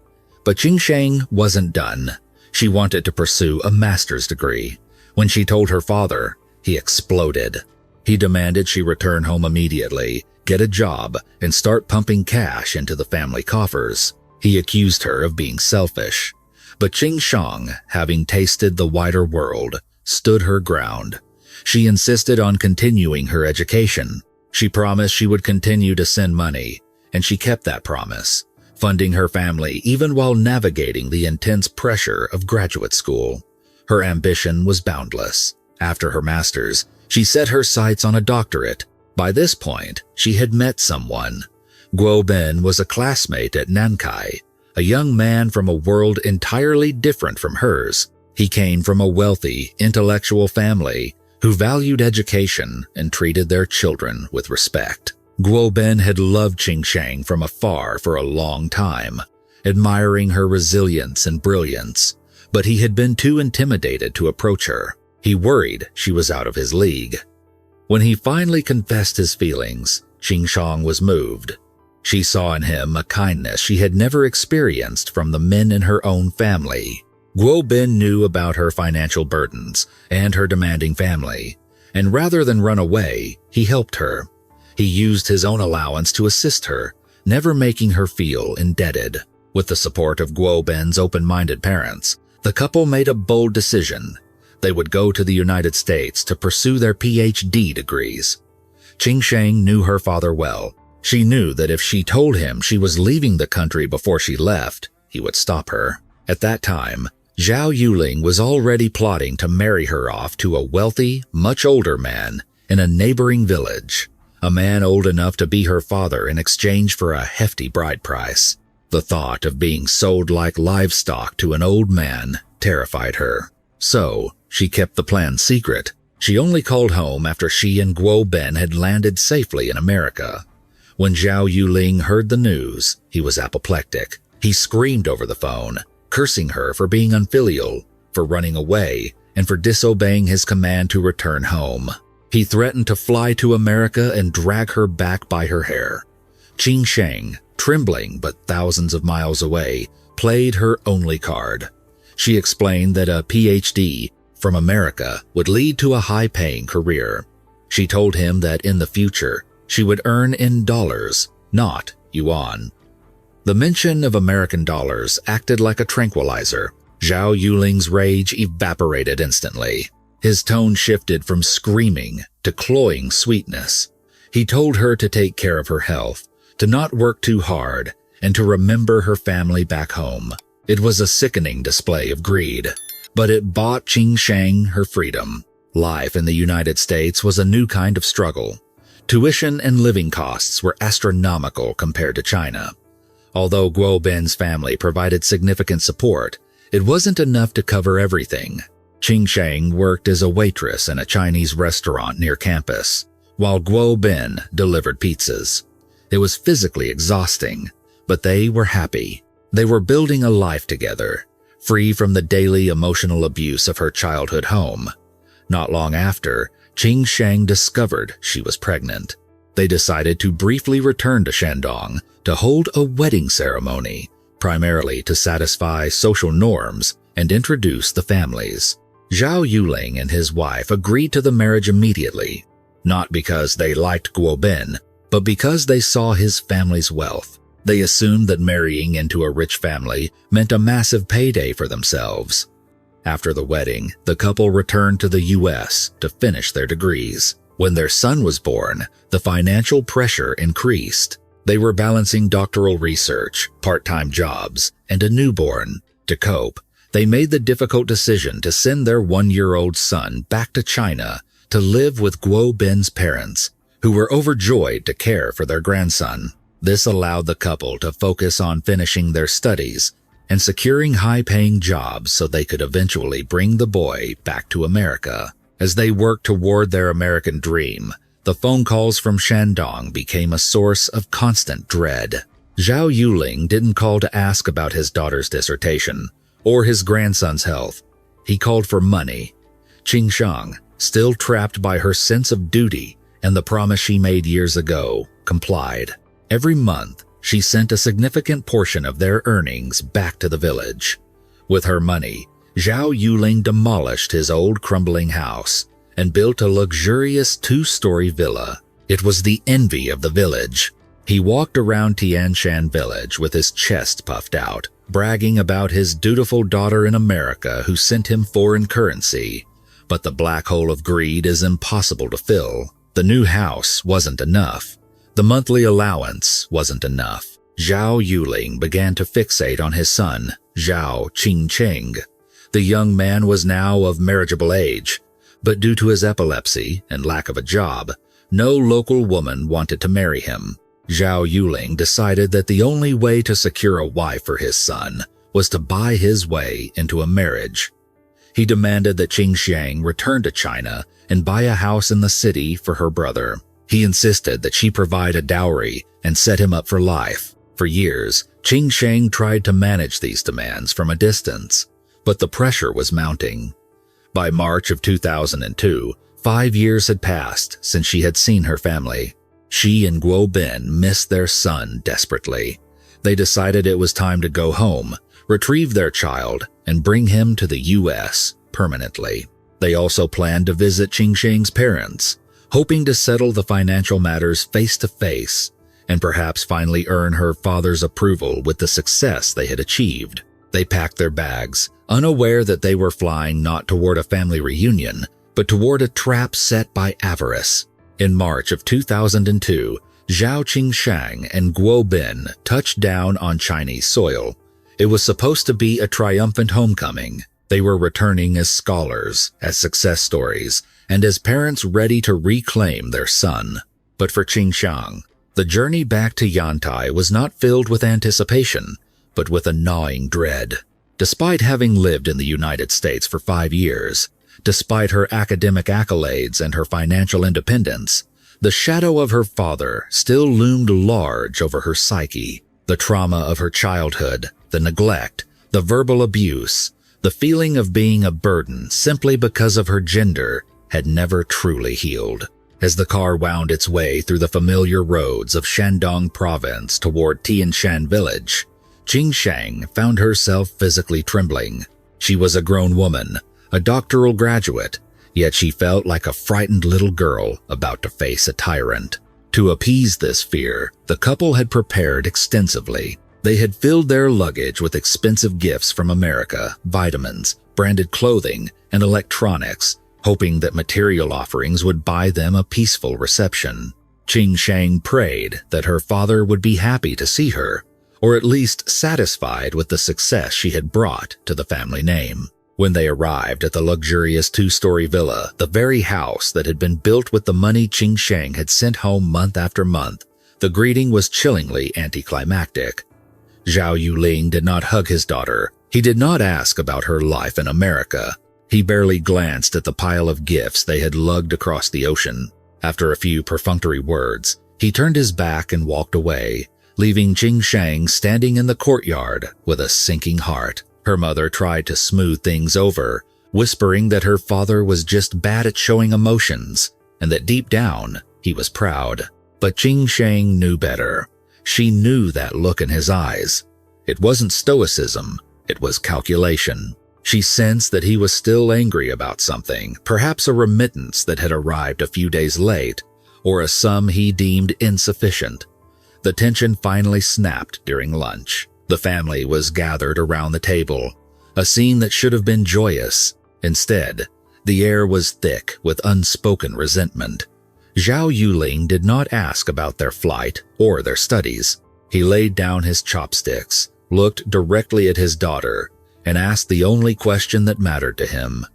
But Qingsheng wasn't done. She wanted to pursue a master's degree. When she told her father, he exploded. He demanded she return home immediately, get a job, and start pumping cash into the family coffers. He accused her of being selfish. But Qingsheng, having tasted the wider world, stood her ground. She insisted on continuing her education. She promised she would continue to send money, and she kept that promise, funding her family even while navigating the intense pressure of graduate school. Her ambition was boundless. After her master's, she set her sights on a doctorate. By this point, she had met someone. Guo Ben was a classmate at Nankai, a young man from a world entirely different from hers. He came from a wealthy, intellectual family who valued education and treated their children with respect. Guo Ben had loved Qingsheng from afar for a long time, admiring her resilience and brilliance, but he had been too intimidated to approach her. He worried she was out of his league. When he finally confessed his feelings, Qingsheng was moved. She saw in him a kindness she had never experienced from the men in her own family. Guo Ben knew about her financial burdens and her demanding family, and rather than run away, he helped her. He used his own allowance to assist her, never making her feel indebted. With the support of Guo Ben's open-minded parents, the couple made a bold decision. They would go to the United States to pursue their PhD degrees. Qing Sheng knew her father well. She knew that if she told him she was leaving the country before she left, he would stop her. At that time, Zhao Yuling was already plotting to marry her off to a wealthy, much older man in a neighboring village, a man old enough to be her father in exchange for a hefty bride price. The thought of being sold like livestock to an old man terrified her. So, she kept the plan secret. She only called home after she and Guo Ben had landed safely in America. When Zhao Yuling heard the news, he was apoplectic. He screamed over the phone, cursing her for being unfilial, for running away, and for disobeying his command to return home. He threatened to fly to America and drag her back by her hair. Qing Sheng, trembling but thousands of miles away, played her only card. She explained that a PhD from America would lead to a high-paying career. She told him that in the future, she would earn in dollars, not yuan. The mention of American dollars acted like a tranquilizer. Zhao Yuling's rage evaporated instantly. His tone shifted from screaming to cloying sweetness. He told her to take care of her health, to not work too hard, and to remember her family back home. It was a sickening display of greed, but it bought Qing Sheng her freedom. Life in the United States was a new kind of struggle. Tuition and living costs were astronomical compared to China. Although Guo Ben's family provided significant support, it wasn't enough to cover everything. Qing Sheng worked as a waitress in a Chinese restaurant near campus, while Guo Ben delivered pizzas. It was physically exhausting, but they were happy. They were building a life together, free from the daily emotional abuse of her childhood home. Not long after, Qing Sheng discovered she was pregnant. They decided to briefly return to Shandong to hold a wedding ceremony, primarily to satisfy social norms and introduce the families. Zhao Yuling and his wife agreed to the marriage immediately, not because they liked Guo Ben, but because they saw his family's wealth. They assumed that marrying into a rich family meant a massive payday for themselves. After the wedding, the couple returned to the U.S. to finish their degrees. When their son was born, the financial pressure increased. They were balancing doctoral research, part-time jobs, and a newborn. To cope, they made the difficult decision to send their 1-year-old son back to China to live with Guo Ben's parents, who were overjoyed to care for their grandson. This allowed the couple to focus on finishing their studies and securing high-paying jobs so they could eventually bring the boy back to America. As they worked toward their American dream, the phone calls from Shandong became a source of constant dread. Zhao Yuling didn't call to ask about his daughter's dissertation or his grandson's health. He called for money. Qing Sheng, still trapped by her sense of duty and the promise she made years ago, complied. Every month, she sent a significant portion of their earnings back to the village. With her money, Zhao Yuling demolished his old crumbling house and built a luxurious 2-story villa. It was the envy of the village. He walked around Tianshan village with his chest puffed out, bragging about his dutiful daughter in America who sent him foreign currency. But the black hole of greed is impossible to fill. The new house wasn't enough. The monthly allowance wasn't enough. Zhao Yuling began to fixate on his son, Zhao Qingcheng. The young man was now of marriageable age, but due to his epilepsy and lack of a job, no local woman wanted to marry him. Zhao Yuling decided that the only way to secure a wife for his son was to buy his way into a marriage. He demanded that Qing Sheng return to China and buy a house in the city for her brother. He insisted that she provide a dowry and set him up for life. For years, Qing Sheng tried to manage these demands from a distance, but the pressure was mounting. By March of 2002, 5 years had passed since she had seen her family. She and Guo Ben missed their son desperately. They decided it was time to go home, retrieve their child, and bring him to the U.S. permanently. They also planned to visit Qing Sheng's parents, hoping to settle the financial matters face-to-face and perhaps finally earn her father's approval with the success they had achieved. They packed their bags, unaware that they were flying not toward a family reunion, but toward a trap set by avarice. In March of 2002, Zhao Qingshang and Guo Bin touched down on Chinese soil. It was supposed to be a triumphant homecoming. They were returning as scholars, as success stories, and as parents ready to reclaim their son. But for Qingshang, the journey back to Yantai was not filled with anticipation, but with a gnawing dread. Despite having lived in the United States for 5 years, despite her academic accolades and her financial independence, the shadow of her father still loomed large over her psyche. The trauma of her childhood, the neglect, the verbal abuse, the feeling of being a burden simply because of her gender had never truly healed. As the car wound its way through the familiar roads of Shandong province toward Tianshan village, Qingshang found herself physically trembling. She was a grown woman, a doctoral graduate, yet she felt like a frightened little girl about to face a tyrant. To appease this fear, the couple had prepared extensively. They had filled their luggage with expensive gifts from America, vitamins, branded clothing, and electronics, hoping that material offerings would buy them a peaceful reception. Qingshang prayed that her father would be happy to see her, or at least satisfied with the success she had brought to the family name. When they arrived at the luxurious 2-story villa, the very house that had been built with the money Qingshang had sent home month after month, the greeting was chillingly anticlimactic. Zhao Yuling did not hug his daughter. He did not ask about her life in America. He barely glanced at the pile of gifts they had lugged across the ocean. After a few perfunctory words, he turned his back and walked away, leaving Qingshang standing in the courtyard with a sinking heart. Her mother tried to smooth things over, whispering that her father was just bad at showing emotions and that deep down he was proud. But Qingshang knew better. She knew that look in his eyes. It wasn't stoicism, it was calculation. She sensed that he was still angry about something, perhaps a remittance that had arrived a few days late, or a sum he deemed insufficient. The tension finally snapped during lunch. The family was gathered around the table, a scene that should have been joyous. Instead, the air was thick with unspoken resentment. Zhao Yuling did not ask about their flight or their studies. He laid down his chopsticks, looked directly at his daughter, and asked the only question that mattered to him.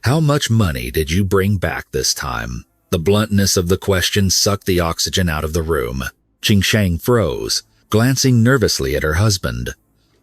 "How much money did you bring back this time?" The bluntness of the question sucked the oxygen out of the room. Qingshang froze, glancing nervously at her husband.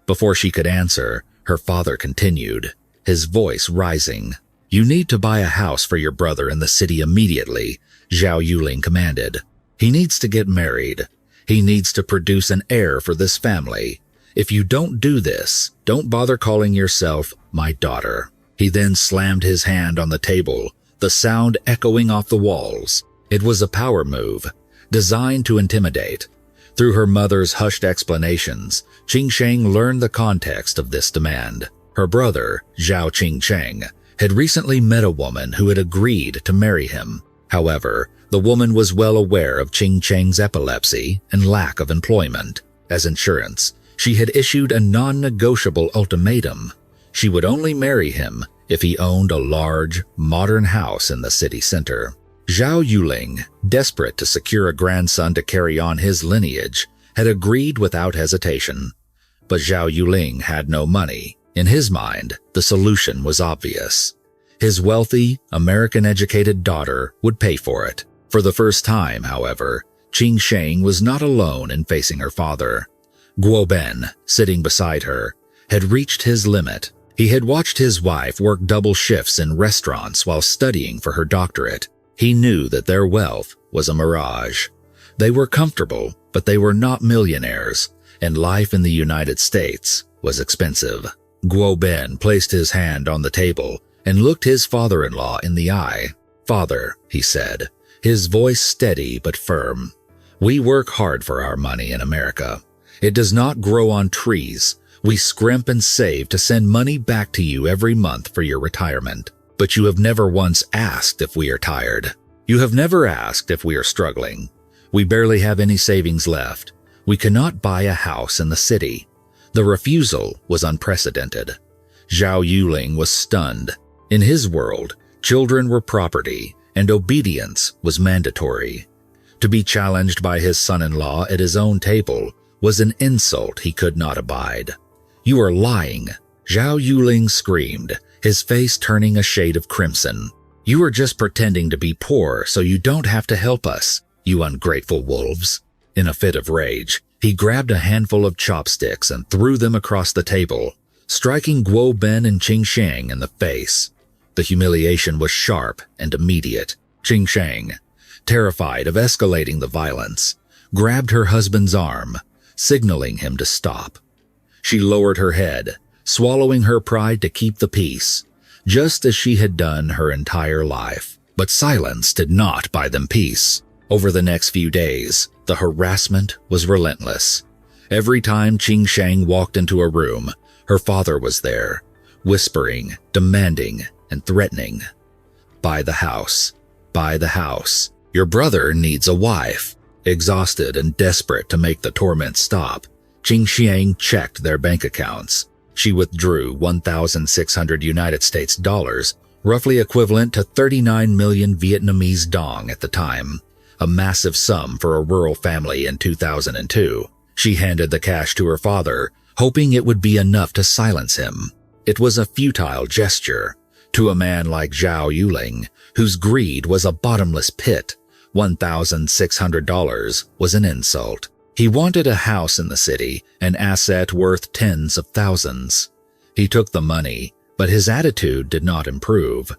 Before she could answer, her father continued, his voice rising. "You need to buy a house for your brother in the city immediately," Zhao Yuling commanded. "He needs to get married. He needs to produce an heir for this family. If you don't do this, don't bother calling yourself my daughter." He then slammed his hand on the table, the sound echoing off the walls. It was a power move, designed to intimidate. Through her mother's hushed explanations, Qingshang learned the context of this demand. Her brother, Zhao Qingsheng, had recently met a woman who had agreed to marry him. However, the woman was well aware of Qingsheng's epilepsy and lack of employment. As insurance, she had issued a non-negotiable ultimatum. She would only marry him if he owned a large, modern house in the city center. Zhao Yuling, desperate to secure a grandson to carry on his lineage, had agreed without hesitation. But Zhao Yuling had no money. In his mind, the solution was obvious. His wealthy, American-educated daughter would pay for it. For the first time, however, Qingshang was not alone in facing her father. Guo Bin, sitting beside her, had reached his limit. He had watched his wife work double shifts in restaurants while studying for her doctorate. He knew that their wealth was a mirage. They were comfortable, but they were not millionaires, and life in the United States was expensive. Guo Bin placed his hand on the table and looked his father-in-law in the eye. "Father," he said, his voice steady but firm, "we work hard for our money in America. It does not grow on trees. We scrimp and save to send money back to you every month for your retirement. But you have never once asked if we are tired. You have never asked if we are struggling. We barely have any savings left. We cannot buy a house in the city. The refusal was unprecedented. Zhao Yuling was stunned. In his world, children were property, and obedience was mandatory. To be challenged by his son-in-law at his own table was an insult he could not abide. "You are lying," Zhao Yuling screamed, his face turning a shade of crimson. "You are just pretending to be poor so you don't have to help us, you ungrateful wolves." In a fit of rage, he grabbed a handful of chopsticks and threw them across the table, striking Guo Ben and Qing Shang in the face. The humiliation was sharp and immediate. Qing Shang, terrified of escalating the violence, grabbed her husband's arm, signaling him to stop. She lowered her head, swallowing her pride to keep the peace, just as she had done her entire life. But silence did not buy them peace. Over the next few days, the harassment was relentless. Every time Qing Shang walked into a room, her father was there, whispering, demanding, and threatening. "Buy the house. Buy the house. Your brother needs a wife." Exhausted and desperate to make the torment stop, Qing Shang checked their bank accounts. She withdrew 1,600 United States dollars, roughly equivalent to 39 million Vietnamese dong at the time, a massive sum for a rural family in 2002. She handed the cash to her father, hoping it would be enough to silence him. It was a futile gesture. To a man like Zhao Yuling, whose greed was a bottomless pit, $1,600 was an insult. He wanted a house in the city, an asset worth tens of thousands. He took the money, but his attitude did not improve.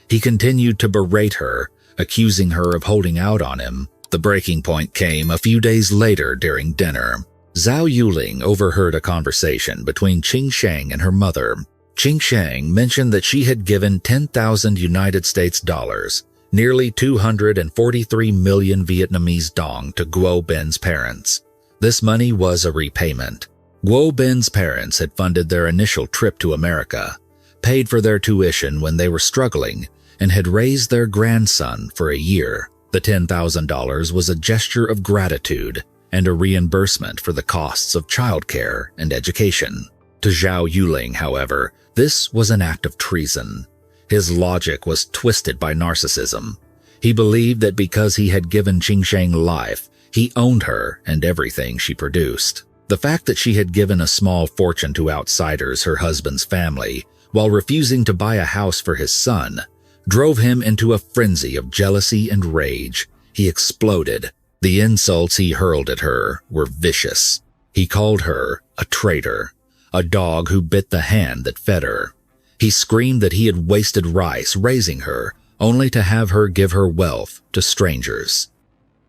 He continued to berate her, accusing her of holding out on him. The breaking point came a few days later during dinner. Zhao Yuling overheard a conversation between Qing Shang and her mother. Qing Shang mentioned that she had given 10,000 United States dollars, nearly 243 million Vietnamese dong, to Guo Ben's parents. This money was a repayment. Guo Ben's parents had funded their initial trip to America, paid for their tuition when they were struggling, and had raised their grandson for a year. The $10,000 was a gesture of gratitude and a reimbursement for the costs of childcare and education. To Zhao Yuling, however, this was an act of treason. His logic was twisted by narcissism. He believed that because he had given Qing Shang life, he owned her and everything she produced. The fact that she had given a small fortune to outsiders, her husband's family, while refusing to buy a house for his son, drove him into a frenzy of jealousy and rage. He exploded. The insults he hurled at her were vicious. He called her a traitor, a dog who bit the hand that fed her. He screamed that he had wasted rice raising her, only to have her give her wealth to strangers.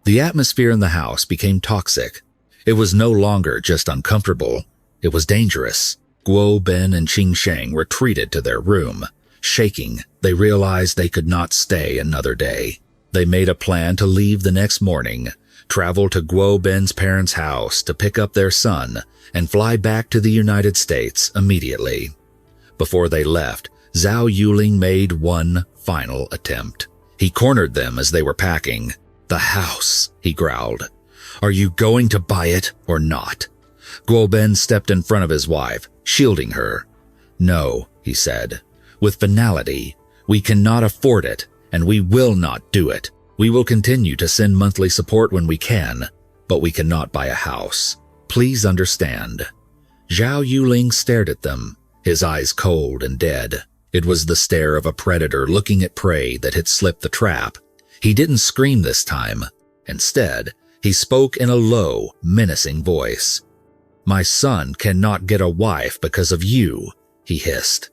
The atmosphere in the house became toxic. It was no longer just uncomfortable, it was dangerous. Guo Ben and Qing Shang retreated to their room. Shaking, they realized they could not stay another day. They made a plan to leave the next morning, travel to Guo Ben's parents' house to pick up their son, and fly back to the United States immediately. Before they left, Zhao Yuling made one final attempt. He cornered them as they were packing. "The house," he growled. "Are you going to buy it or not?" Guo Ben stepped in front of his wife, shielding her. "No," he said, with finality, "we cannot afford it, and we will not do it. We will continue to send monthly support when we can, but we cannot buy a house. Please understand." Zhao Yuling stared at them, his eyes cold and dead. It was the stare of a predator looking at prey that had slipped the trap. He didn't scream this time. Instead, he spoke in a low, menacing voice. "My son cannot get a wife because of you," he hissed.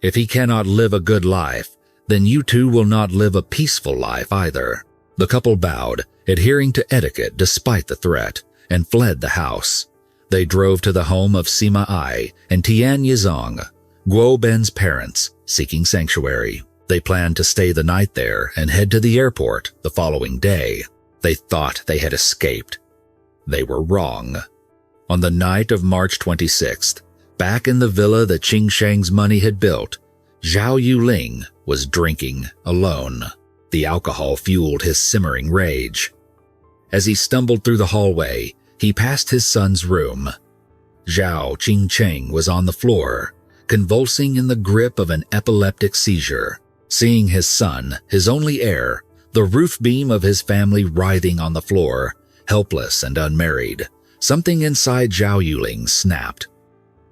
"If he cannot live a good life, then you two will not live a peaceful life either." The couple bowed, adhering to etiquette despite the threat, and fled the house. They drove to the home of Sima Ai and Tian Yizong, Guo Ben's parents, seeking sanctuary. They planned to stay the night there and head to the airport the following day. They thought they had escaped. They were wrong. On the night of March 26th, back in the villa that Qing Shang's money had built, Zhao Yuling was drinking alone. The alcohol fueled his simmering rage. As he stumbled through the hallway, he passed his son's room. Zhao Qingcheng was on the floor, convulsing in the grip of an epileptic seizure. Seeing his son, his only heir, the roof beam of his family writhing on the floor, helpless and unmarried, something inside Zhao Yuling snapped.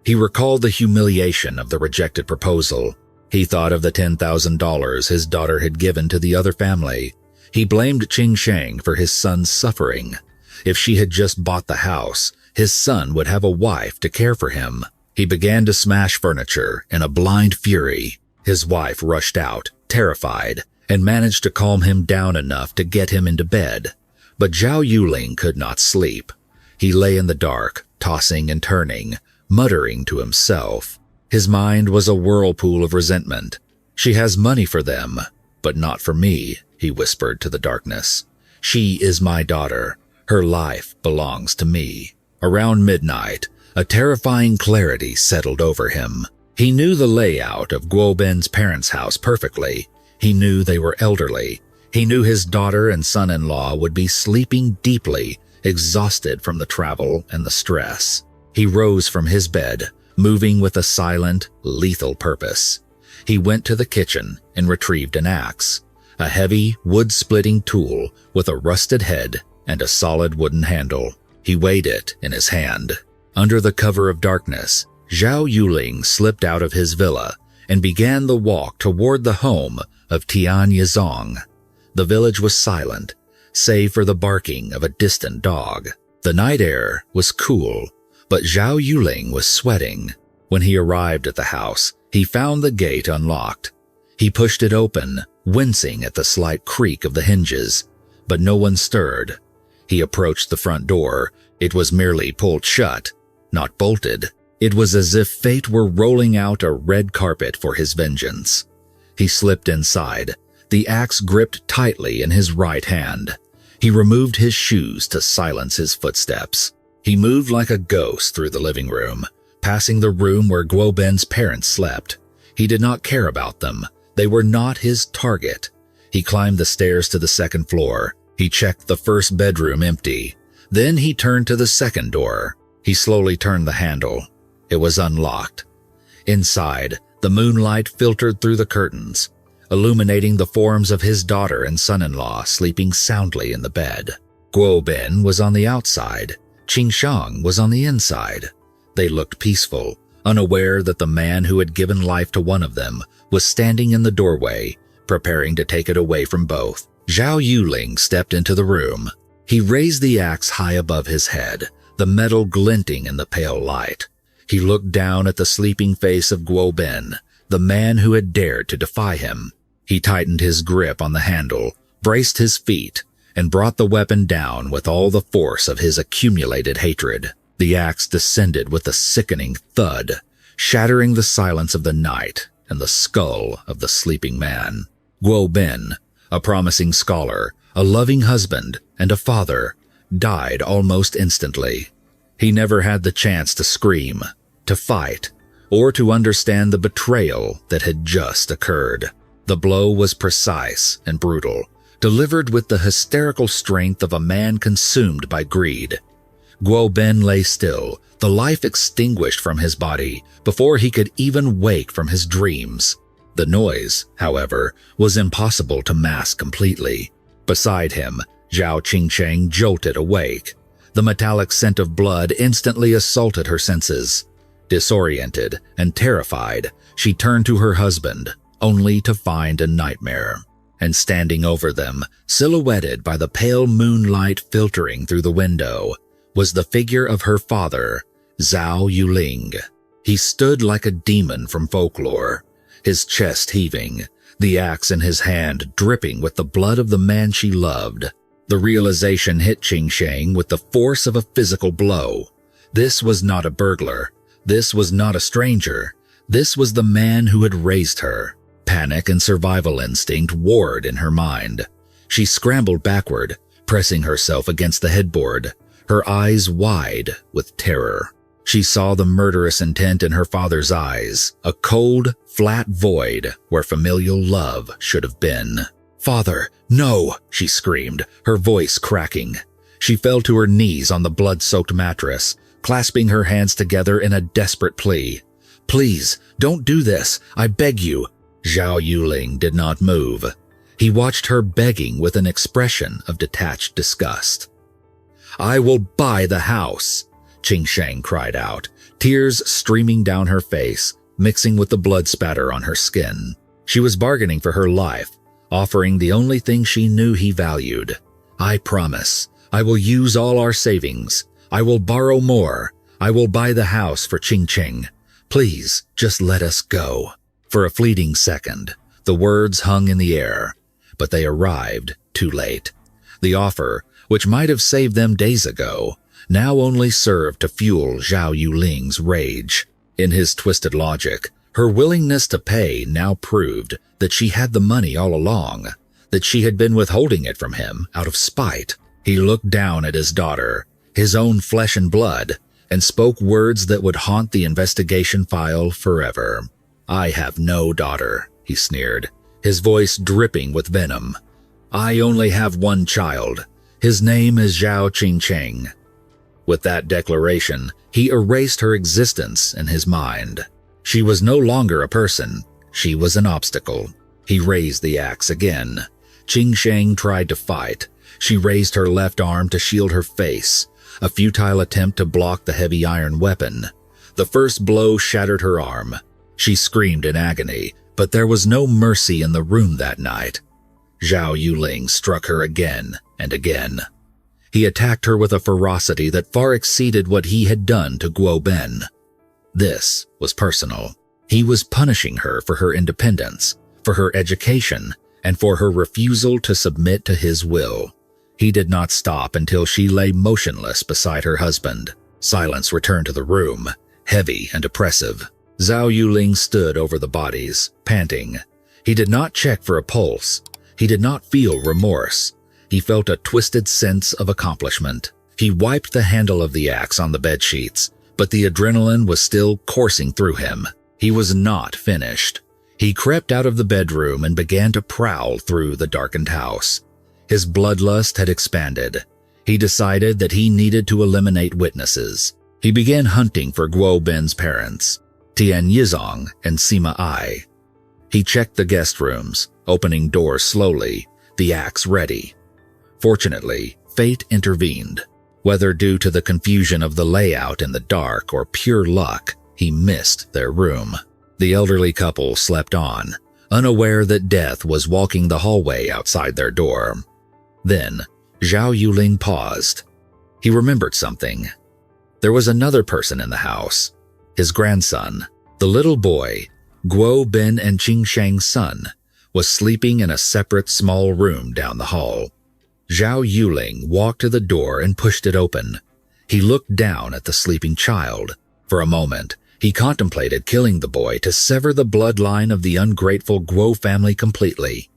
He recalled the humiliation of the rejected proposal. He thought of the $10,000 his daughter had given to the other family. He blamed Qingsheng for his son's suffering. If she had just bought the house, his son would have a wife to care for him. He began to smash furniture in a blind fury. His wife rushed out, terrified, and managed to calm him down enough to get him into bed. But Zhao Yuling could not sleep. He lay in the dark, tossing and turning, muttering to himself. His mind was a whirlpool of resentment. "She has money for them, but not for me," he whispered to the darkness. "She is my daughter. Her life belongs to me." Around midnight, a terrifying clarity settled over him. He knew the layout of Guo Ben's parents' house perfectly. He knew they were elderly. He knew his daughter and son-in-law would be sleeping deeply, exhausted from the travel and the stress. He rose from his bed, moving with a silent, lethal purpose. He went to the kitchen and retrieved an axe, a heavy, wood-splitting tool with a rusted head and a solid wooden handle. He weighed it in his hand. Under the cover of darkness, Zhao Yuling slipped out of his villa and began the walk toward the home of Tian Yizong. The village was silent, save for the barking of a distant dog. The night air was cool, but Zhao Yuling was sweating. When he arrived at the house, he found the gate unlocked. He pushed it open, wincing at the slight creak of the hinges, but no one stirred. He approached the front door. It was merely pulled shut, not bolted. It was as if fate were rolling out a red carpet for his vengeance. He slipped inside, the axe gripped tightly in his right hand. He removed his shoes to silence his footsteps. He moved like a ghost through the living room, passing the room where Guo Ben's parents slept. He did not care about them. They were not his target. He climbed the stairs to the second floor. He checked the first bedroom empty. Then he turned to the second door. He slowly turned the handle. It was unlocked. Inside, the moonlight filtered through the curtains, illuminating the forms of his daughter and son-in-law sleeping soundly in the bed. Guo Ben was on the outside. Qingshang was on the inside. They looked peaceful, unaware that the man who had given life to one of them was standing in the doorway, preparing to take it away from both. Zhao Yuling stepped into the room. He raised the axe high above his head, the metal glinting in the pale light. He looked down at the sleeping face of Guo Ben, the man who had dared to defy him. He tightened his grip on the handle, braced his feet, and brought the weapon down with all the force of his accumulated hatred. The axe descended with a sickening thud, shattering the silence of the night and the skull of the sleeping man. Guo Ben, a promising scholar, a loving husband, and a father, died almost instantly. He never had the chance to scream, to fight, or to understand the betrayal that had just occurred. The blow was precise and brutal, delivered with the hysterical strength of a man consumed by greed. Guo Ben lay still, the life extinguished from his body before he could even wake from his dreams. The noise, however, was impossible to mask completely. Beside him, Zhao Qingcheng jolted awake. The metallic scent of blood instantly assaulted her senses. Disoriented and terrified, she turned to her husband, only to find a nightmare. And standing over them, silhouetted by the pale moonlight filtering through the window, was the figure of her father, Zhao Yuling. He stood like a demon from folklore, his chest heaving, the axe in his hand dripping with the blood of the man she loved. The realization hit Qingsheng with the force of a physical blow. This was not a burglar. This was not a stranger. This was the man who had raised her. Panic and survival instinct warred in her mind. She scrambled backward, pressing herself against the headboard, her eyes wide with terror. She saw the murderous intent in her father's eyes, a cold, flat void where familial love should have been. "Father, no!" she screamed, her voice cracking. She fell to her knees on the blood-soaked mattress, clasping her hands together in a desperate plea. "Please, don't do this, I beg you." Zhao Yuling did not move. He watched her begging with an expression of detached disgust. "I will buy the house," Qing Sheng cried out, tears streaming down her face, mixing with the blood spatter on her skin. She was bargaining for her life, offering the only thing she knew he valued. "I promise, I will use all our savings. I will borrow more. I will buy the house for Qing Qing. Please, just let us go." For a fleeting second, the words hung in the air, but they arrived too late. The offer, which might have saved them days ago, now only served to fuel Zhao Yuling's rage. In his twisted logic, her willingness to pay now proved that she had the money all along, that she had been withholding it from him out of spite. He looked down at his daughter, his own flesh and blood, and spoke words that would haunt the investigation file forever. "I have no daughter," he sneered, his voice dripping with venom. "I only have one child. His name is Zhao Qingcheng." With that declaration, he erased her existence in his mind. She was no longer a person. She was an obstacle. He raised the axe again. Qingsheng tried to fight. She raised her left arm to shield her face, a futile attempt to block the heavy iron weapon. The first blow shattered her arm. She screamed in agony, but there was no mercy in the room that night. Zhao Yuling struck her again and again. He attacked her with a ferocity that far exceeded what he had done to Guo Ben. This was personal. He was punishing her for her independence, for her education, and for her refusal to submit to his will. He did not stop until she lay motionless beside her husband. Silence returned to the room, heavy and oppressive. Zhao Yuling stood over the bodies, panting. He did not check for a pulse. He did not feel remorse. He felt a twisted sense of accomplishment. He wiped the handle of the axe on the bedsheets, but the adrenaline was still coursing through him. He was not finished. He crept out of the bedroom and began to prowl through the darkened house. His bloodlust had expanded. He decided that he needed to eliminate witnesses. He began hunting for Guo Ben's parents, Tian Yizong and Sima Ai. He checked the guest rooms, opening doors slowly, the axe ready. Fortunately, fate intervened. Whether due to the confusion of the layout in the dark or pure luck, he missed their room. The elderly couple slept on, unaware that death was walking the hallway outside their door. Then, Zhao Yuling paused. He remembered something. There was another person in the house. His grandson, the little boy, Guo Ben and Qingsheng's son, was sleeping in a separate small room down the hall. Zhao Yuling walked to the door and pushed it open. He looked down at the sleeping child. For a moment, he contemplated killing the boy to sever the bloodline of the ungrateful Guo family completely.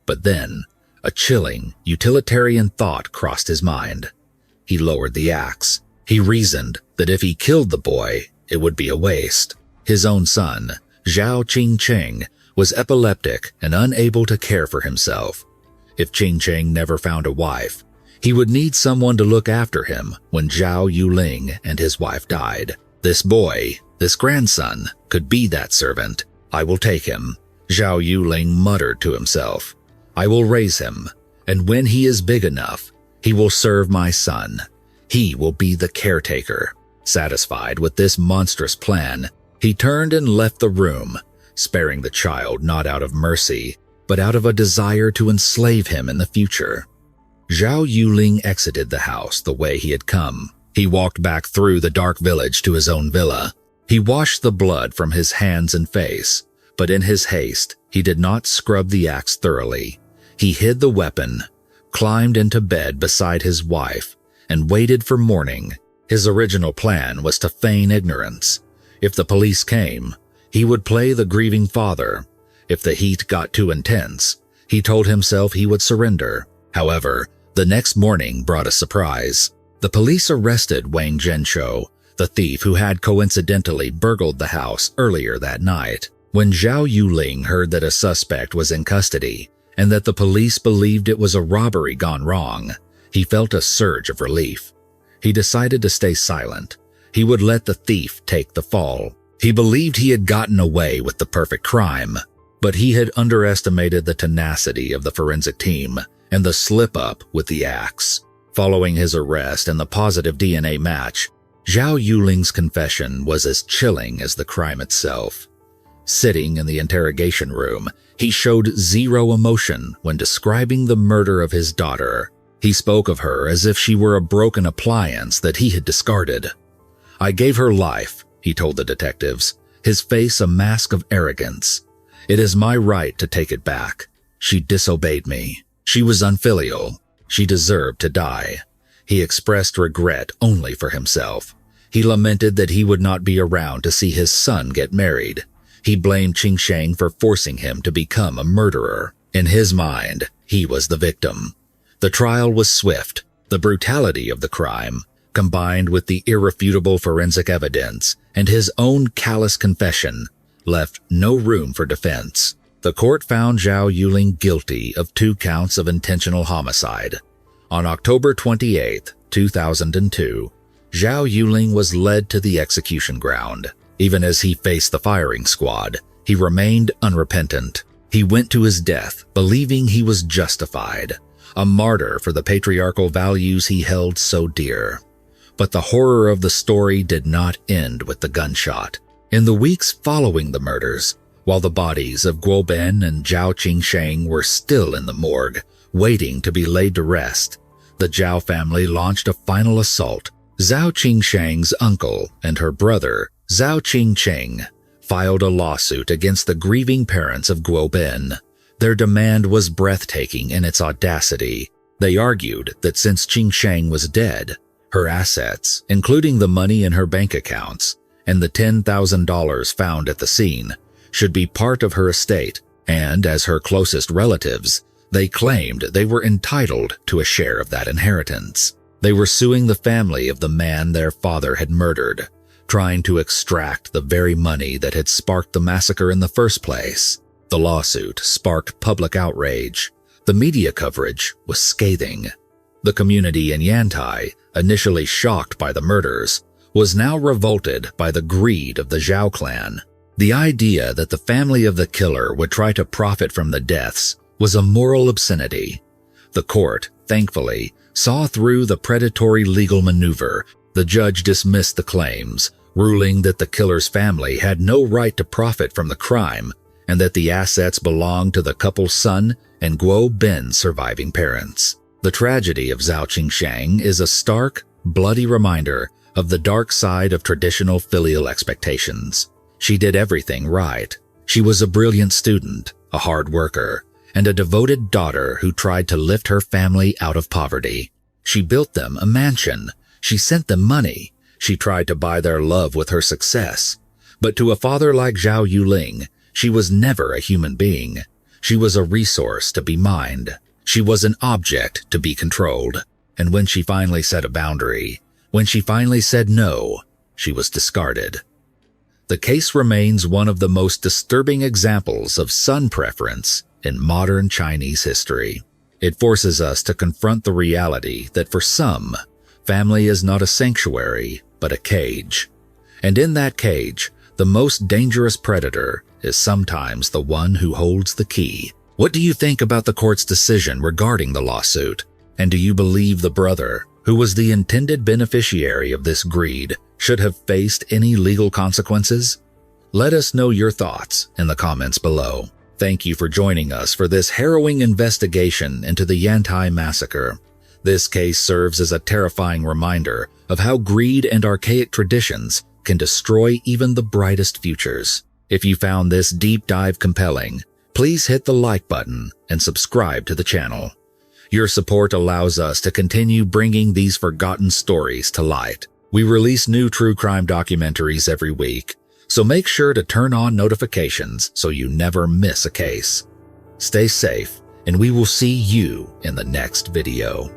But then, a chilling, utilitarian thought crossed his mind. He lowered the axe. He reasoned that if he killed the boy, it would be a waste. His own son, Zhao Qingcheng, was epileptic and unable to care for himself. If Qingcheng never found a wife, he would need someone to look after him when Zhao Yuling and his wife died. This boy, this grandson, could be that servant. "I will take him," Zhao Yuling muttered to himself. "I will raise him, and when he is big enough, he will serve my son. He will be the caretaker." Satisfied with this monstrous plan, he turned and left the room, sparing the child not out of mercy, but out of a desire to enslave him in the future. Zhao Yuling exited the house the way he had come. He walked back through the dark village to his own villa. He washed the blood from his hands and face, but in his haste, he did not scrub the axe thoroughly. He hid the weapon, climbed into bed beside his wife, and waited for morning. His original plan was to feign ignorance. If the police came, he would play the grieving father. If the heat got too intense, he told himself he would surrender. However, the next morning brought a surprise. The police arrested Wang Zhenshou, the thief who had coincidentally burgled the house earlier that night. When Zhao Yuling heard that a suspect was in custody and that the police believed it was a robbery gone wrong, he felt a surge of relief. He decided to stay silent. he would let the thief take the fall. He believed he had gotten away with the perfect crime, but he had underestimated the tenacity of the forensic team and the slip-up with the axe. Following his arrest and the positive DNA match, Zhao Yuling's confession was as chilling as the crime itself. Sitting in the interrogation room, he showed zero emotion when describing the murder of his daughter. He spoke of her as if she were a broken appliance that he had discarded. "I gave her life," he told the detectives, his face a mask of arrogance. "It is my right to take it back. She disobeyed me. She was unfilial. She deserved to die." He expressed regret only for himself. He lamented that he would not be around to see his son get married. He blamed Qing Sheng for forcing him to become a murderer. In his mind, he was the victim. The trial was swift. The brutality of the crime, combined with the irrefutable forensic evidence and his own callous confession, left no room for defense. The court found Zhao Yuling guilty of 2 counts of intentional homicide. On October 28, 2002, Zhao Yuling was led to the execution ground. Even as he faced the firing squad, he remained unrepentant. He went to his death believing he was justified, a martyr for the patriarchal values he held so dear. But the horror of the story did not end with the gunshot. In the weeks following the murders, while the bodies of Guo Ben and Zhao Qingsheng were still in the morgue, waiting to be laid to rest, the Zhao family launched a final assault. Zhao Qingsheng's uncle and her brother, Zhao Qingcheng, filed a lawsuit against the grieving parents of Guo Ben. Their demand was breathtaking in its audacity. They argued that since Qingsheng was dead, her assets, including the money in her bank accounts and the $10,000 found at the scene, should be part of her estate, and as her closest relatives, they claimed they were entitled to a share of that inheritance. They were suing the family of the man their father had murdered, trying to extract the very money that had sparked the massacre in the first place. The lawsuit sparked public outrage. The media coverage was scathing. The community in Yantai, initially shocked by the murders, was now revolted by the greed of the Zhao clan. The idea that the family of the killer would try to profit from the deaths was a moral obscenity. The court, thankfully, saw through the predatory legal maneuver. The judge dismissed the claims, ruling that the killer's family had no right to profit from the crime and that the assets belonged to the couple's son and Guo Ben's surviving parents. The tragedy of Zhao Qingsheng is a stark, bloody reminder of the dark side of traditional filial expectations. She did everything right. She was a brilliant student, a hard worker, and a devoted daughter who tried to lift her family out of poverty. She built them a mansion. She sent them money. She tried to buy their love with her success. But to a father like Zhao Yuling, she was never a human being. She was a resource to be mined. She was an object to be controlled. And when she finally set a boundary, when she finally said no, she was discarded. The case remains one of the most disturbing examples of son preference in modern Chinese history. It forces us to confront the reality that for some, family is not a sanctuary, but a cage. And in that cage, the most dangerous predator is sometimes the one who holds the key. What do you think about the court's decision regarding the lawsuit? And do you believe the brother, who was the intended beneficiary of this greed, should have faced any legal consequences? Let us know your thoughts in the comments below. Thank you for joining us for this harrowing investigation into the Yantai Massacre. This case serves as a terrifying reminder of how greed and archaic traditions can destroy even the brightest futures. If you found this deep dive compelling, please hit the like button and subscribe to the channel. Your support allows us to continue bringing these forgotten stories to light. We release new true crime documentaries every week, so make sure to turn on notifications so you never miss a case. Stay safe, and we will see you in the next video.